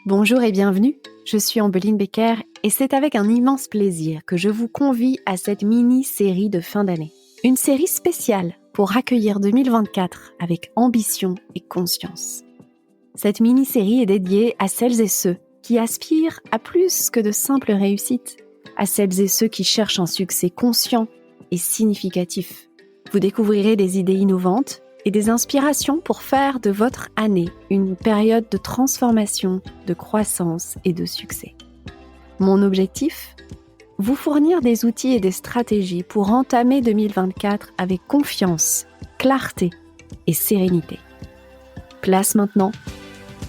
Bonjour et bienvenue, je suis Ambeline Becker et c'est avec un immense plaisir que je vous convie à cette mini-série de fin d'année. Une série spéciale pour accueillir 2024 avec ambition et conscience. Cette mini-série est dédiée à celles et ceux qui aspirent à plus que de simples réussites, à celles et ceux qui cherchent un succès conscient et significatif. Vous découvrirez des idées innovantes et des inspirations pour faire de votre année une période de transformation, de croissance et de succès. Mon objectif ? Vous fournir des outils et des stratégies pour entamer 2024 avec confiance, clarté et sérénité. Place maintenant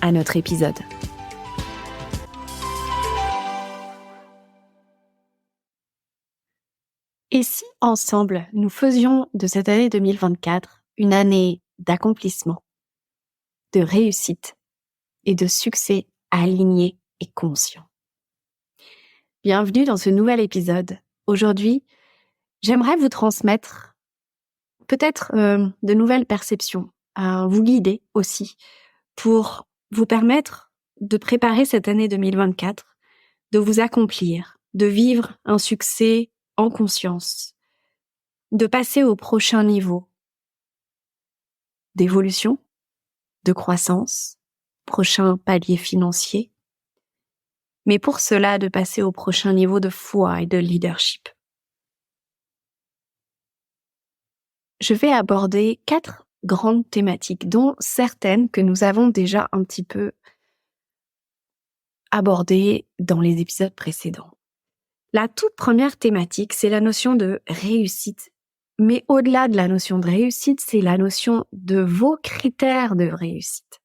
à notre épisode. Et si ensemble, nous faisions de cette année 2024 une année d'accomplissement, de réussite et de succès aligné et conscient. Bienvenue dans ce nouvel épisode. Aujourd'hui, j'aimerais vous transmettre peut-être de nouvelles perceptions, vous guider aussi pour vous permettre de préparer cette année 2024, de vous accomplir, de vivre un succès en conscience, de passer au prochain niveau d'évolution, de croissance, prochain palier financier, mais pour cela de passer au prochain niveau de foi et de leadership. Je vais aborder 4 grandes thématiques, dont certaines que nous avons déjà un petit peu abordées dans les épisodes précédents. La toute première thématique, c'est la notion de réussite. Mais au-delà de la notion de réussite, c'est la notion de vos critères de réussite.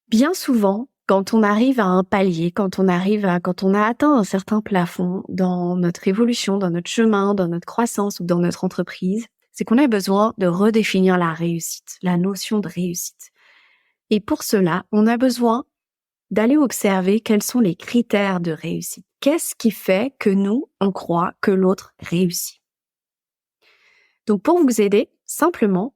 Bien souvent, quand on arrive à un palier, quand on a atteint un certain plafond dans notre évolution, dans notre chemin, dans notre croissance ou dans notre entreprise, c'est qu'on a besoin de redéfinir la réussite, la notion de réussite. Et pour cela, on a besoin d'aller observer quels sont les critères de réussite. Qu'est-ce qui fait que nous, on croit que l'autre réussit? Donc pour vous aider, simplement,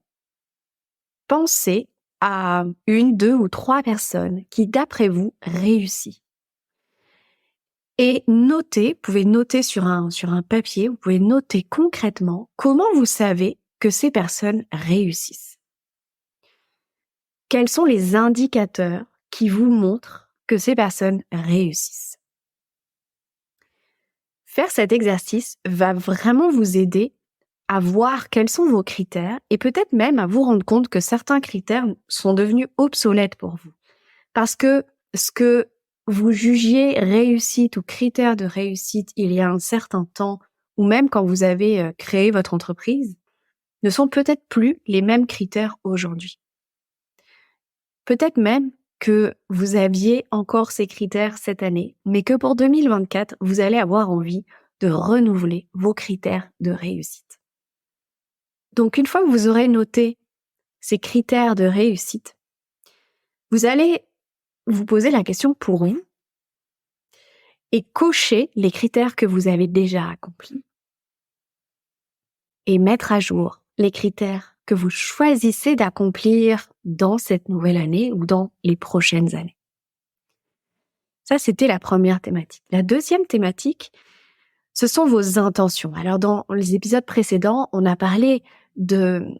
pensez à 1, 2 ou 3 personnes qui, d'après vous, réussissent. Et notez, vous pouvez noter sur un papier, vous pouvez noter concrètement comment vous savez que ces personnes réussissent. Quels sont les indicateurs qui vous montrent que ces personnes réussissent? Faire cet exercice va vraiment vous aider à voir quels sont vos critères et peut-être même à vous rendre compte que certains critères sont devenus obsolètes pour vous. Parce que ce que vous jugiez réussite ou critère de réussite il y a un certain temps, ou même quand vous avez créé votre entreprise, ne sont peut-être plus les mêmes critères aujourd'hui. Peut-être même que vous aviez encore ces critères cette année, mais que pour 2024, vous allez avoir envie de renouveler vos critères de réussite. Donc, une fois que vous aurez noté ces critères de réussite, vous allez vous poser la question pour vous et cocher les critères que vous avez déjà accomplis et mettre à jour les critères que vous choisissez d'accomplir dans cette nouvelle année ou dans les prochaines années. Ça, c'était la première thématique. La deuxième thématique, ce sont vos intentions. Alors, dans les épisodes précédents, on a parlé de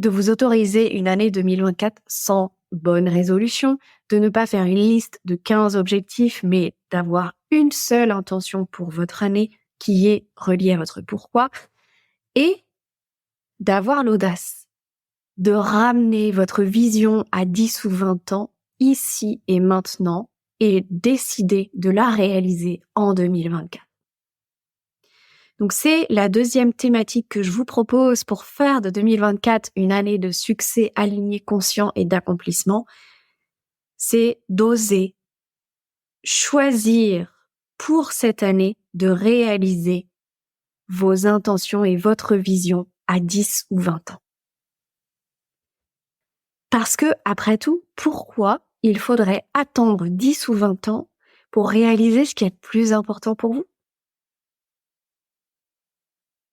vous autoriser une année 2024 sans bonne résolution, de ne pas faire une liste de 15 objectifs, mais d'avoir une seule intention pour votre année qui est reliée à votre pourquoi, et d'avoir l'audace de ramener votre vision à 10 ou 20 ans, ici et maintenant, et décider de la réaliser en 2024. Donc c'est la deuxième thématique que je vous propose pour faire de 2024 une année de succès aligné, conscient et d'accomplissement. C'est d'oser choisir pour cette année de réaliser vos intentions et votre vision à 10 ou 20 ans. Parce que, après tout, pourquoi il faudrait attendre 10 ou 20 ans pour réaliser ce qui est le plus important pour vous?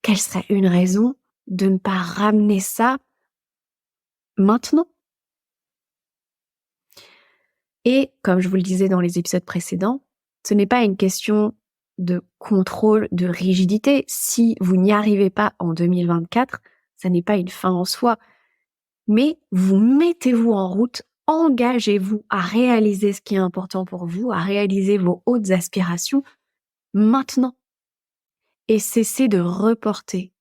Quelle serait une raison de ne pas ramener ça maintenant? Et comme je vous le disais dans les épisodes précédents, ce n'est pas une question de contrôle, de rigidité. Si vous n'y arrivez pas en 2024, ça n'est pas une fin en soi. Mais vous mettez-vous en route, engagez-vous à réaliser ce qui est important pour vous, à réaliser vos hautes aspirations maintenant. Et cessez de reporter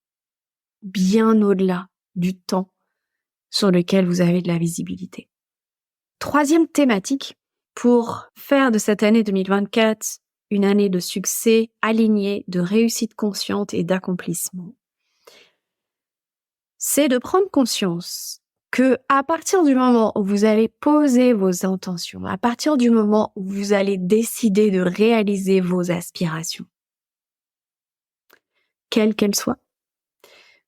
bien au-delà du temps sur lequel vous avez de la visibilité. Troisième thématique, pour faire de cette année 2024 une année de succès aligné, de réussite consciente et d'accomplissement, c'est de prendre conscience que à partir du moment où vous allez poser vos intentions, à partir du moment où vous allez décider de réaliser vos aspirations, quelles qu'elles soient,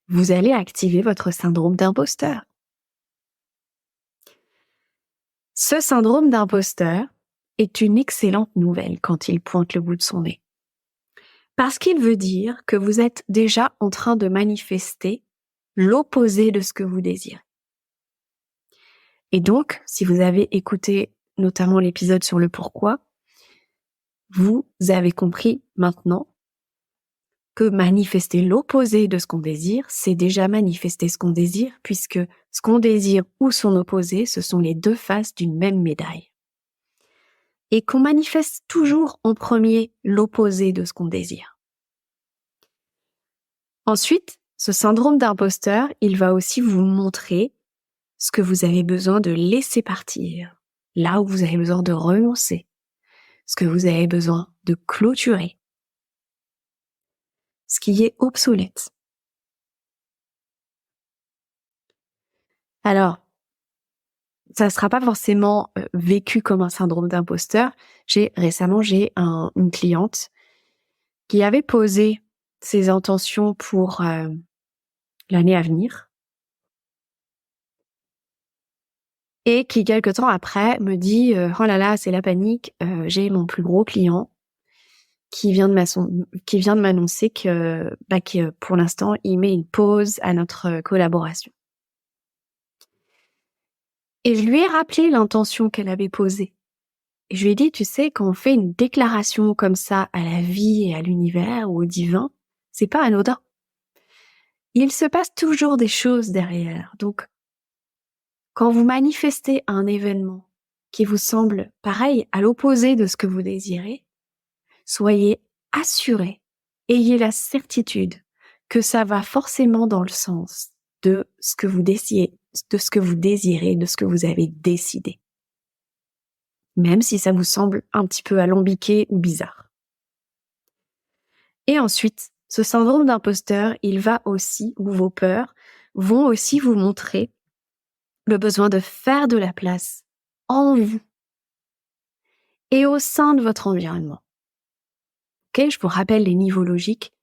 vous allez activer votre syndrome d'imposteur. Ce syndrome d'imposteur est une excellente nouvelle quand il pointe le bout de son nez. Parce qu'il veut dire que vous êtes déjà en train de manifester l'opposé de ce que vous désirez. Et donc, si vous avez écouté notamment l'épisode sur le pourquoi, vous avez compris maintenant que manifester l'opposé de ce qu'on désire, c'est déjà manifester ce qu'on désire, puisque ce qu'on désire ou son opposé, ce sont les deux faces d'une même médaille. Et qu'on manifeste toujours en premier l'opposé de ce qu'on désire. Ensuite, ce syndrome d'imposteur, il va aussi vous montrer ce que vous avez besoin de laisser partir, là où vous avez besoin de renoncer, ce que vous avez besoin de clôturer, ce qui est obsolète. Alors, ça ne sera pas forcément vécu comme un syndrome d'imposteur. Récemment, j'ai une cliente qui avait posé ses intentions pour l'année à venir et qui, quelque temps après, me dit « Oh là là, c'est la panique, j'ai mon plus gros client qui vient de m'annoncer que pour l'instant, il met une pause à notre collaboration. » Et je lui ai rappelé l'intention qu'elle avait posée. Et je lui ai dit, tu sais, quand on fait une déclaration comme ça à la vie et à l'univers ou au divin, c'est pas anodin. Il se passe toujours des choses derrière. Donc, quand vous manifestez un événement qui vous semble pareil, à l'opposé de ce que vous désirez, soyez assurés, ayez la certitude que ça va forcément dans le sens de ce que vous désirez, de ce que vous avez décidé. Même si ça vous semble un petit peu alambiqué ou bizarre. Et ensuite, ce syndrome d'imposteur, il va aussi, ou vos peurs, vont aussi vous montrer le besoin de faire de la place en vous et au sein de votre environnement. Ok, je vous rappelle les niveaux logiques.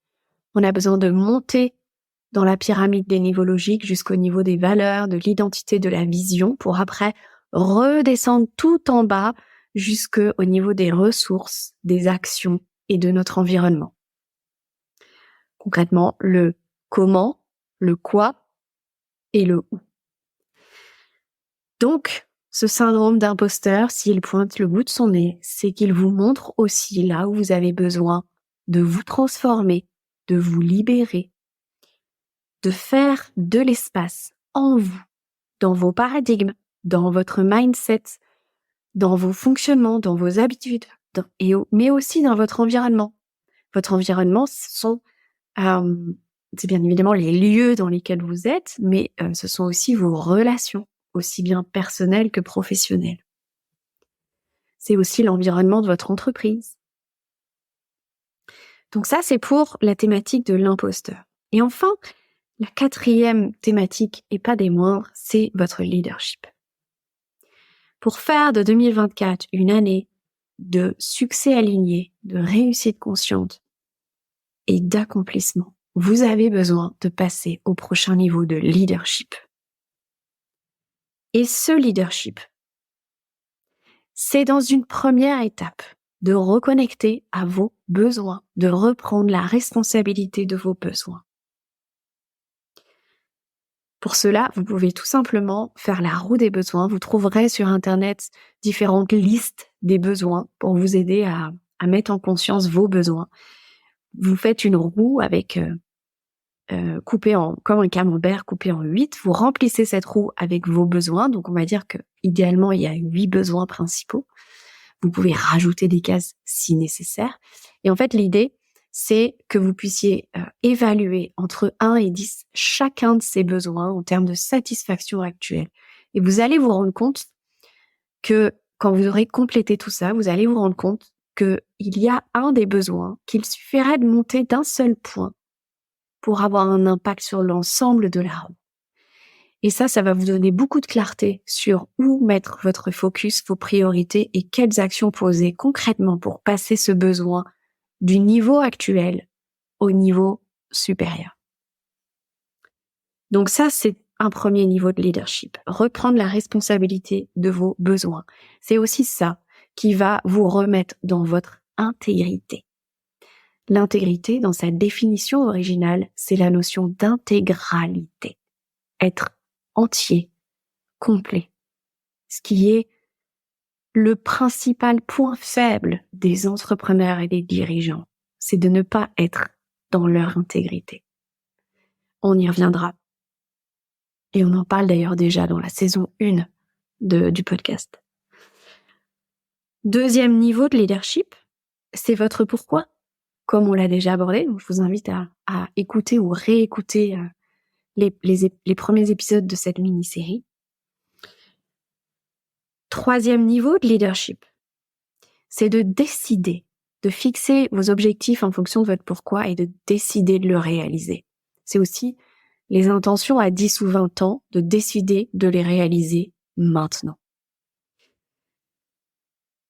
On a besoin de monter dans la pyramide des niveaux logiques jusqu'au niveau des valeurs, de l'identité, de la vision, pour après redescendre tout en bas jusqu'au niveau des ressources, des actions et de notre environnement. Concrètement, le comment, le quoi et le où. Donc, ce syndrome d'imposteur, s'il pointe le bout de son nez, c'est qu'il vous montre aussi là où vous avez besoin de vous transformer, de vous libérer, de faire de l'espace en vous, dans vos paradigmes, dans votre mindset, dans vos fonctionnements, dans vos habitudes, mais aussi dans votre environnement. Votre environnement, c'est bien évidemment les lieux dans lesquels vous êtes, mais ce sont aussi vos relations, aussi bien personnelles que professionnelles. C'est aussi l'environnement de votre entreprise. Donc ça, c'est pour la thématique de l'imposteur. Et enfin, la quatrième thématique, et pas des moindres, c'est votre leadership. Pour faire de 2024 une année de succès aligné, de réussite consciente et d'accomplissement, vous avez besoin de passer au prochain niveau de leadership. Et ce leadership, c'est dans une première étape de reconnecter à vos besoins, de reprendre la responsabilité de vos besoins. Pour cela, vous pouvez tout simplement faire la roue des besoins. Vous trouverez sur Internet différentes listes des besoins pour vous aider à mettre en conscience vos besoins. Vous faites une roue avec coupée comme un camembert coupé en 8. Vous remplissez cette roue avec vos besoins. Donc, on va dire que idéalement, il y a 8 besoins principaux. Vous pouvez rajouter des cases si nécessaire. Et en fait, l'idée, c'est que vous puissiez évaluer entre 1 et 10 chacun de ces besoins en termes de satisfaction actuelle. Et vous allez vous rendre compte que quand vous aurez complété tout ça, vous allez vous rendre compte qu'il y a un des besoins qu'il suffirait de monter d'un seul point pour avoir un impact sur l'ensemble de la roue. Et ça va vous donner beaucoup de clarté sur où mettre votre focus, vos priorités et quelles actions poser concrètement pour passer ce besoin du niveau actuel au niveau supérieur. Donc ça, c'est un premier niveau de leadership. Reprendre la responsabilité de vos besoins. C'est aussi ça qui va vous remettre dans votre intégrité. L'intégrité, dans sa définition originale, c'est la notion d'intégralité. Être entier, complet. Ce qui est le principal point faible des entrepreneurs et des dirigeants, c'est de ne pas être dans leur intégrité. On y reviendra. Et on en parle d'ailleurs déjà dans la saison 1 du podcast. Deuxième niveau de leadership, c'est votre pourquoi. Comme on l'a déjà abordé, donc je vous invite à écouter ou réécouter les premiers épisodes de cette mini-série. Troisième niveau de leadership, c'est de décider, de fixer vos objectifs en fonction de votre pourquoi et de décider de le réaliser. C'est aussi les intentions à 10 ou 20 ans, de décider de les réaliser maintenant.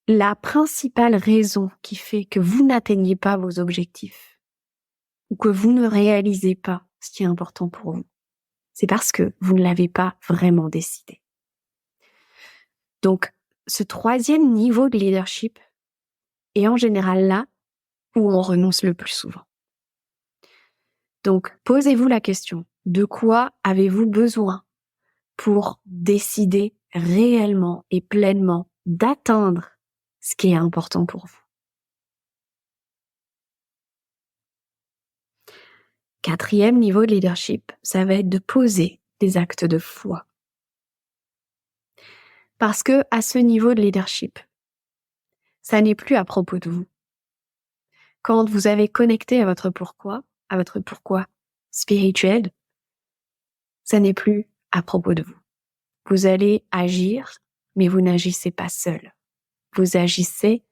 La principale raison qui fait que vous n'atteignez pas vos objectifs ou que vous ne réalisez pas ce qui est important pour vous, c'est parce que vous ne l'avez pas vraiment décidé. Donc, ce troisième niveau de leadership est en général là où on renonce le plus souvent. Donc, posez-vous la question, de quoi avez-vous besoin pour décider réellement et pleinement d'atteindre ce qui est important pour vous? Quatrième niveau de leadership, ça va être de poser des actes de foi. Parce que à ce niveau de leadership, ça n'est plus à propos de vous. Quand vous avez connecté à votre pourquoi spirituel, ça n'est plus à propos de vous. Vous allez agir, mais vous n'agissez pas seul. Vous agissez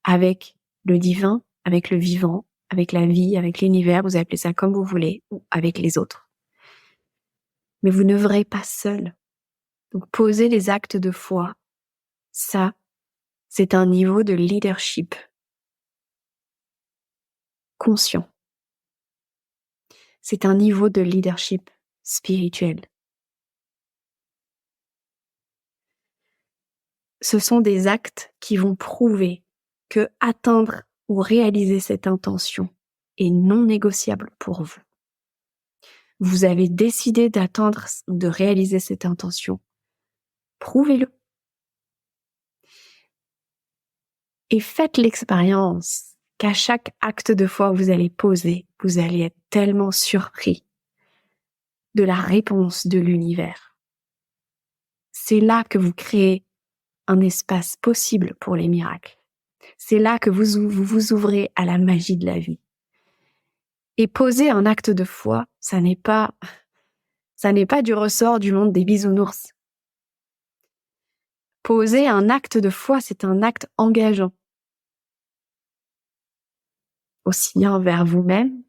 avec le divin, avec le vivant, avec la vie, avec l'univers, vous appelez ça comme vous voulez, ou avec les autres. Mais vous n'œuvrez pas seul. Donc, poser les actes de foi, ça, c'est un niveau de leadership conscient. C'est un niveau de leadership spirituel. Ce sont des actes qui vont prouver que atteindre ou réaliser cette intention est non négociable pour vous. Vous avez décidé d'atteindre ou de réaliser cette intention. Prouvez-le. Et faites l'expérience qu'à chaque acte de foi que vous allez poser, vous allez être tellement surpris de la réponse de l'univers. C'est là que vous créez un espace possible pour les miracles. C'est là que vous vous ouvrez à la magie de la vie. Et poser un acte de foi, ça n'est pas du ressort du monde des bisounours. Poser un acte de foi, c'est un acte engageant. Aussi bien envers vous-même,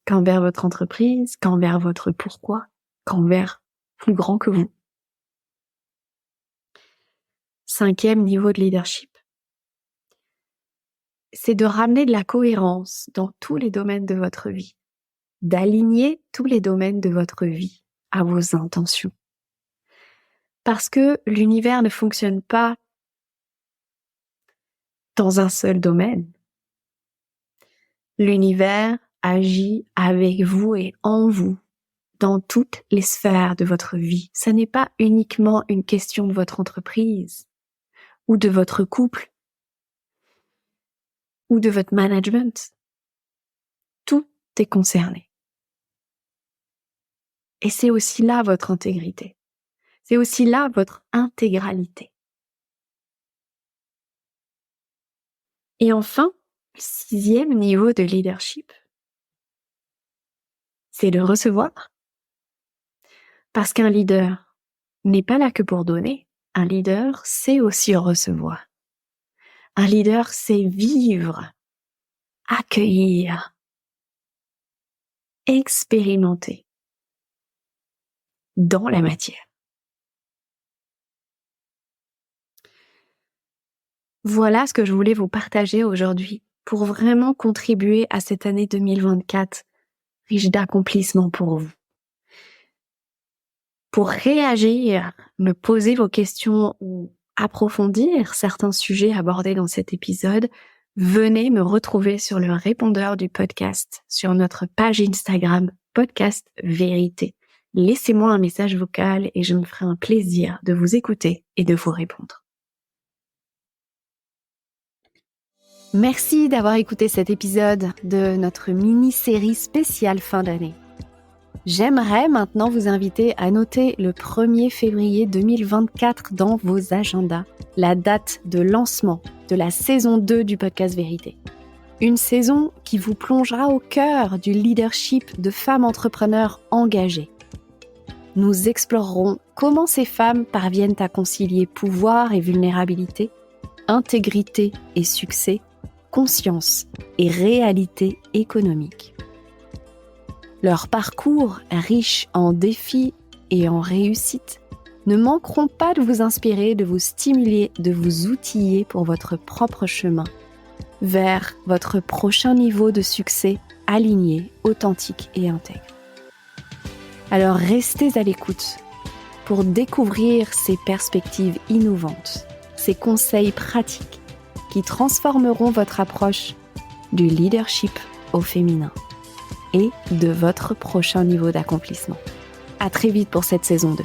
qu'envers votre entreprise, qu'envers votre pourquoi, qu'envers plus grand que vous. Cinquième niveau de leadership, c'est de ramener de la cohérence dans tous les domaines de votre vie, d'aligner tous les domaines de votre vie à vos intentions. Parce que l'univers ne fonctionne pas dans un seul domaine. L'univers agit avec vous et en vous dans toutes les sphères de votre vie. Ça n'est pas uniquement une question de votre entreprise ou de votre couple ou de votre management. Tout est concerné. Et c'est aussi là votre intégrité. C'est aussi là votre intégralité. Et enfin, le 6e niveau de leadership, c'est de recevoir. Parce qu'un leader n'est pas là que pour donner. Un leader sait aussi recevoir. Un leader sait vivre, accueillir, expérimenter dans la matière. Voilà ce que je voulais vous partager aujourd'hui pour vraiment contribuer à cette année 2024 riche d'accomplissements pour vous. Pour réagir, me poser vos questions ou approfondir certains sujets abordés dans cet épisode, venez me retrouver sur le répondeur du podcast sur notre page Instagram Podcast Vérité. Laissez-moi un message vocal et je me ferai un plaisir de vous écouter et de vous répondre. Merci d'avoir écouté cet épisode de notre mini-série spéciale fin d'année. J'aimerais maintenant vous inviter à noter le 1er février 2024 dans vos agendas, la date de lancement de la saison 2 du podcast Vérité. Une saison qui vous plongera au cœur du leadership de femmes entrepreneurs engagées. Nous explorerons comment ces femmes parviennent à concilier pouvoir et vulnérabilité, intégrité et succès, conscience et réalité économique. Leur parcours, riche en défis et en réussites, ne manqueront pas de vous inspirer, de vous stimuler, de vous outiller pour votre propre chemin vers votre prochain niveau de succès aligné, authentique et intègre. Alors restez à l'écoute pour découvrir ces perspectives innovantes, ces conseils pratiques qui transformeront votre approche du leadership au féminin et de votre prochain niveau d'accomplissement. À très vite pour cette saison 2.